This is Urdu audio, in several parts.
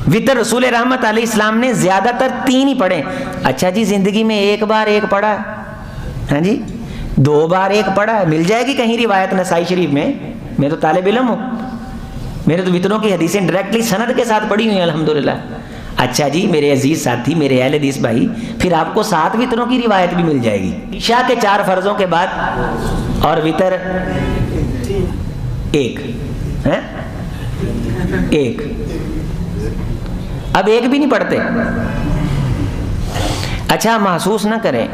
وطر رسول رحمت علیہ السلام نے زیادہ تر 3 ہی پڑھے. اچھا جی زندگی میں 1 بار 1 پڑھا ہے, ہاں جی 2 بار 1 پڑھا ہے, مل جائے گی کہیں روایت نسائی شریف میں. میں تو طالب علم ہوں, میرے تو وطروں کی حدیثیں ڈائریکٹلی سند کے ساتھ پڑھی ہوئی ہیں الحمدللہ. اچھا جی میرے عزیز ساتھی, میرے اہل حدیث بھائی, پھر آپ کو 7 وطروں کی روایت بھی مل جائے گی. عشاء کے 4 فرضوں کے بعد اور وطر 1 ہے, 1. اب 1 بھی نہیں پڑھتے. اچھا محسوس نہ کریں,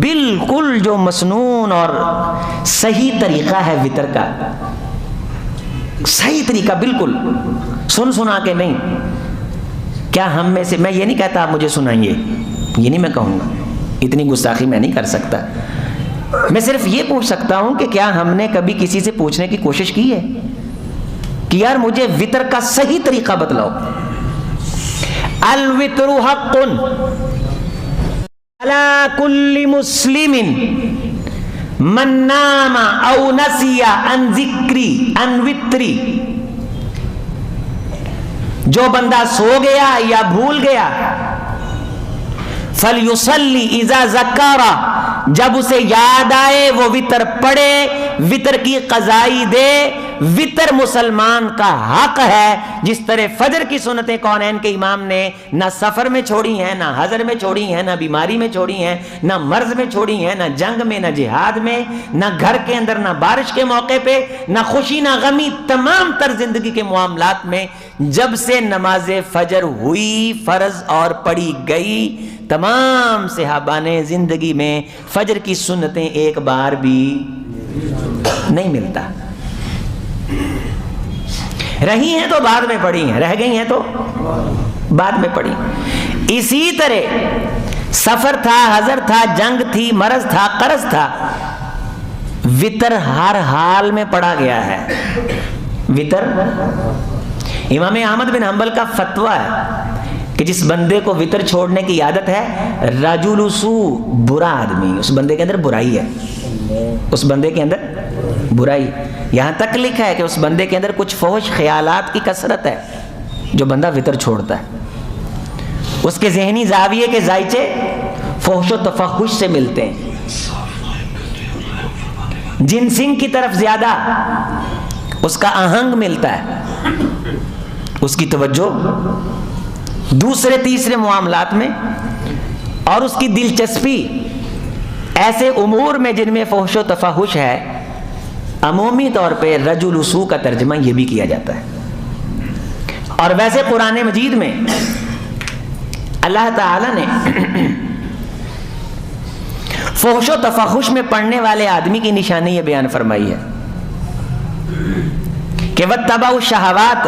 بالکل جو مسنون اور صحیح طریقہ ہے وطر کا, صحیح طریقہ بالکل سن سنا کے نہیں. کیا ہم میں سے, میں یہ نہیں کہتا آپ مجھے سنائیے, یہ نہیں میں کہوں گا, اتنی گستاخی میں نہیں کر سکتا. میں صرف یہ پوچھ سکتا ہوں کہ کیا ہم نے کبھی کسی سے پوچھنے کی کوشش کی ہے کہ یار مجھے وطر کا صحیح طریقہ بتلاؤ. الوطر حق علی کل مسلم من نام او نسی عن ذکری عن وطری. جو بندہ سو گیا یا بھول گیا, فلیصلی اذا ذکر, جب اسے یاد آئے وہ وطر پڑھے, وطر کی قضائی دے. وطر مسلمان کا حق ہے, جس طرح فجر کی سنتیں کونین کے امام نے نہ سفر میں چھوڑی ہیں, نہ حضر میں چھوڑی ہیں, نہ بیماری میں چھوڑی ہیں, نہ مرض میں چھوڑی ہیں, نہ جنگ میں, نہ جہاد میں, نہ گھر کے اندر, نہ بارش کے موقع پہ, نہ خوشی نہ غمی, تمام تر زندگی کے معاملات میں جب سے نماز فجر ہوئی فرض اور پڑھی گئی, تمام صحابہ نے زندگی میں فجر کی سنتیں 1 بار بھی نہیں ملتا. رہی ہیں تو بعد میں پڑھی ہیں, رہ گئی ہیں تو بعد میں پڑھی. اسی طرح سفر تھا, حضر تھا, جنگ تھی, مرض تھا, قرض تھا, وطر ہر حال میں پڑھا گیا ہے. وطر امام احمد بن حنبل کا فتویٰ ہے کہ جس بندے کو وطر چھوڑنے کی عادت ہے, رجل سوء, برا آدمی, اس بندے کے اندر برائی ہے, اس بندے کے اندر برائی. یہاں تک لکھا ہے کہ اس بندے کے اندر کچھ فحش خیالات کی کثرت ہے جو بندہ وطر چھوڑتا ہے. اس کے ذہنی زاویے کے ذائچے فحش و تفحش سے ملتے ہیں, جنسنگ کی طرف زیادہ اس کا آہنگ ملتا ہے, اس کی توجہ دوسرے تیسرے معاملات میں, اور اس کی دلچسپی ایسے امور میں جن میں فحش و تفحش ہے. عمومی طور پہ رجل سوء کا ترجمہ یہ بھی کیا جاتا ہے. اور ویسے قرآن مجید میں اللہ تعالی نے فحش و تفحش میں پڑھنے والے آدمی کی نشانی یہ بیان فرمائی ہے کہ واتبعوا الشہوات,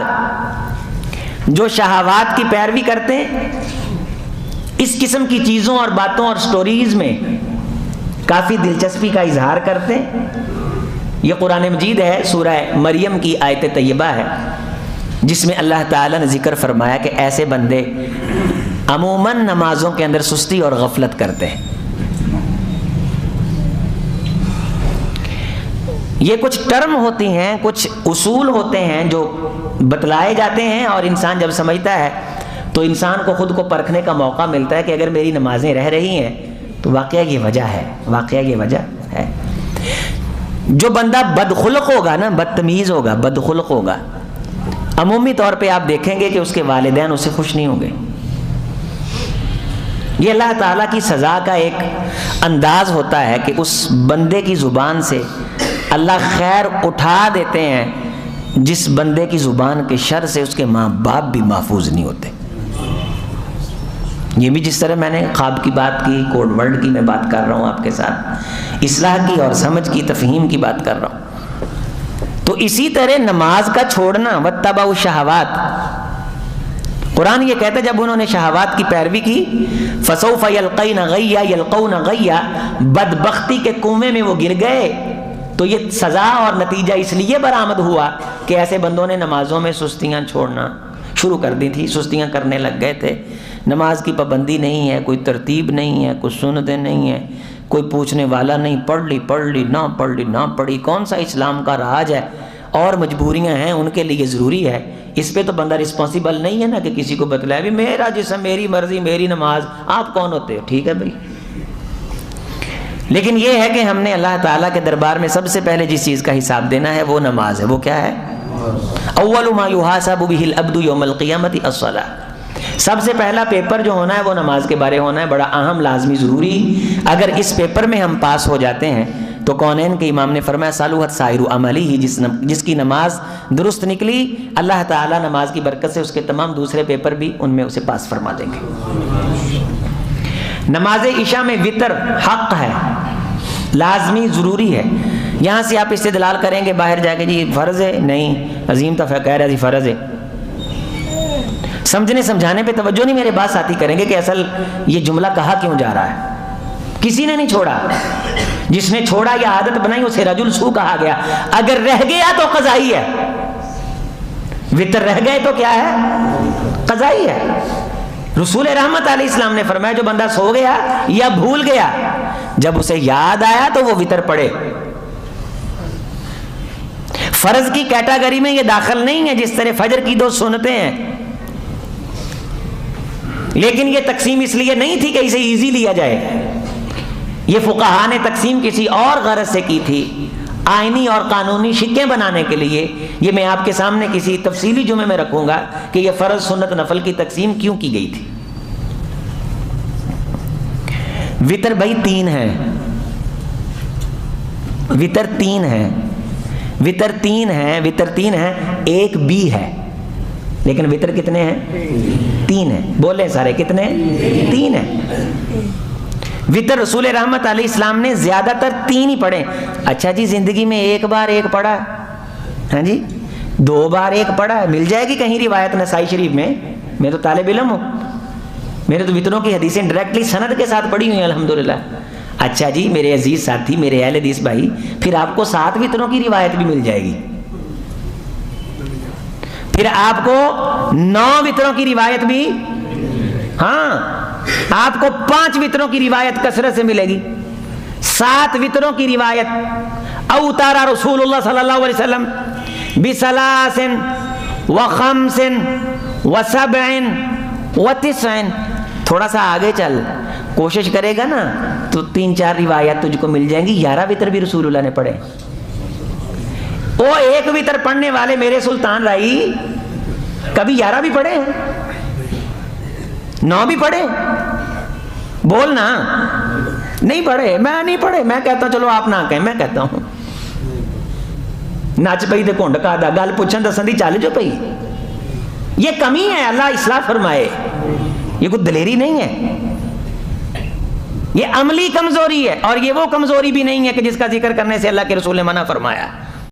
جو شہوات کی پیروی کرتے ہیں, اس قسم کی چیزوں اور باتوں اور سٹوریز میں کافی دلچسپی کا اظہار کرتے ہیں. یہ قرآن مجید ہے, سورہ مریم کی آیت طیبہ ہے, جس میں اللہ تعالیٰ نے ذکر فرمایا کہ ایسے بندے عموماً نمازوں کے اندر سستی اور غفلت کرتے ہیں. یہ کچھ ٹرم ہوتی ہیں, کچھ اصول ہوتے ہیں جو بتلائے جاتے ہیں, اور انسان جب سمجھتا ہے تو انسان کو خود کو پرکھنے کا موقع ملتا ہے کہ اگر میری نمازیں رہ رہی ہیں تو واقعہ یہ وجہ ہے, واقعہ یہ وجہ ہے. جو بندہ بدخلق ہوگا نا, بدتمیز ہوگا, بدخلق ہوگا, عمومی طور پہ آپ دیکھیں گے کہ اس کے والدین اسے خوش نہیں ہوں گے. یہ اللہ تعالیٰ کی سزا کا ایک انداز ہوتا ہے کہ اس بندے کی زبان سے اللہ خیر اٹھا دیتے ہیں جس بندے کی زبان کے شر سے اس کے ماں باپ بھی محفوظ نہیں ہوتے. یہ بھی جس طرح میں نے خواب کی بات کی, کوڈ ورڈ کی میں بات کر رہا ہوں آپ کے ساتھ, اصلاح کی اور سمجھ کی, تفہیم کی بات کر رہا ہوں. تو اسی طرح نماز کا چھوڑنا, واتبعوا الشہوات, قرآن یہ کہتا ہے جب انہوں نے شہوات کی پیروی کی, فسوف یلقین غیا, یلقون غیا, بدبختی کے کنویں میں وہ گر گئے. تو یہ سزا اور نتیجہ اس لیے برآمد ہوا کہ ایسے بندوں نے نمازوں میں سستیاں چھوڑنا شروع کر دی تھی, سستیاں کرنے لگ گئے تھے. نماز کی پابندی نہیں ہے, کوئی ترتیب نہیں ہے, کوئی سنتیں نہیں ہیں, کوئی پوچھنے والا نہیں, پڑھ لی, نہ پڑھ لی, نہ پڑھی. کون سا اسلام کا راج ہے اور مجبوریاں ہیں ان کے لیے ضروری ہے. اس پہ تو بندہ رسپانسیبل نہیں ہے نا کہ کسی کو بتلائے بھی میرا جسم میری مرضی میری نماز، آپ کون ہوتے ہو؟ ٹھیک ہے بھائی. لیکن یہ ہے کہ ہم نے اللہ تعالیٰ کے دربار میں سب سے پہلے جس چیز کا حساب دینا ہے وہ نماز ہے. وہ کیا ہے؟ اول ما یحاسب بہ العبد یوم القیامۃ الصلاۃ. سب سے پہلا پیپر جو ہونا ہے وہ نماز کے بارے ہونا ہے، بڑا اہم، لازمی، ضروری. اگر اس پیپر میں ہم پاس ہو جاتے ہیں تو کونین کے امام نے فرمایا صالحت سائر عملی ہی، جس کی نماز درست نکلی اللہ تعالیٰ نماز کی برکت سے اس کے تمام دوسرے پیپر بھی ان میں اسے پاس فرما دیں گے. نماز عشاء میں وتر حق ہے، لازمی، ضروری ہے. یہاں سے آپ استدلال کریں گے باہر جا کے جی فرض ہے، نہیں عظیم تو کہہ رہا جی فرض ہے. سمجھنے سمجھانے پہ توجہ نہیں میرے بات ساتھی کریں گے کہ اصل یہ جملہ کہا کیوں جا رہا ہے. کسی نے نہیں چھوڑا، جس نے چھوڑا یا عادت بنائی اسے رجل سو کہا گیا. اگر رہ گیا تو قضائی ہے، وتر رہ گئے تو کیا ہے؟ قضائی ہے. رسول رحمت علیہ السلام نے فرمایا جو بندہ سو گیا یا بھول گیا جب اسے یاد آیا تو وہ وتر پڑھے. فرض کی کیٹاگری میں یہ داخل نہیں ہے جس طرح فجر کی 2 سنتیں ہیں، لیکن یہ تقسیم اس لیے نہیں تھی کہ اسے ایزی لیا جائے. یہ فقہا نے تقسیم کسی اور غرض سے کی تھی، آئینی اور قانونی شکیں بنانے کے لیے. یہ میں آپ کے سامنے کسی تفصیلی جمعے میں رکھوں گا کہ یہ فرض سنت نفل کی تقسیم کیوں کی گئی تھی. وتر بھائی 3 ہے، وتر 3 ہے، وتر 3 ہے، وتر 3 ہے، ایک بھی ہے. لیکن وتر کتنے ہیں؟ 3 ہیں. بولے سارے کتنے؟ 3 ہیں. وتر رسول رحمت علیہ السلام نے زیادہ تر 3 ہی پڑھے. اچھا جی زندگی میں 1 بار 1 پڑھا، ہاں جی 2 بار 1 پڑھا، مل جائے گی کہیں روایت نسائی شریف میں. میں تو طالب علم ہوں، میرے تو وتروں کی حدیثیں ڈائریکٹلی سند کے ساتھ پڑھی ہوئی ہیں الحمدللہ. اچھا جی میرے عزیز ساتھی، میرے اہل حدیث بھائی، پھر آپ کو 7 وتروں کی روایت بھی مل جائے گی، پھر آپ کو 9 وتروں کی روایت بھی، ہاں آپ کو 5 وتروں کی روایت کثرت سے ملے گی. 7 وتروں کی روایت اوتار رسول اللہ صلی اللہ علیہ وسلم بثلاث وخمس وسبع وتسع. تھوڑا سا آگے چل کوشش کرے گا نا تو 3-4 روایت تجھ کو مل جائیں گی. 11 وتر بھی رسول اللہ نے پڑھے. وہ 1 وتر پڑھنے والے میرے سلطان رائی کبھی 11 بھی پڑھے ہیں، 9 بھی پڑھے. بولنا نہیں پڑھے، میں نہیں پڑھے. میں کہتا ہوں چلو آپ نہ کہیں، میں کہتا ہوں نچ پئی تے کھنڈ کا دا گل پوچھن دسن دی چل جو پئی. یہ کمی ہے، اللہ اصلاح فرمائے. یہ کوئی دلیری نہیں ہے، یہ عملی کمزوری ہے. اور یہ وہ کمزوری بھی نہیں ہے کہ جس کا ذکر کرنے سے اللہ کے رسول نے منع فرمایا.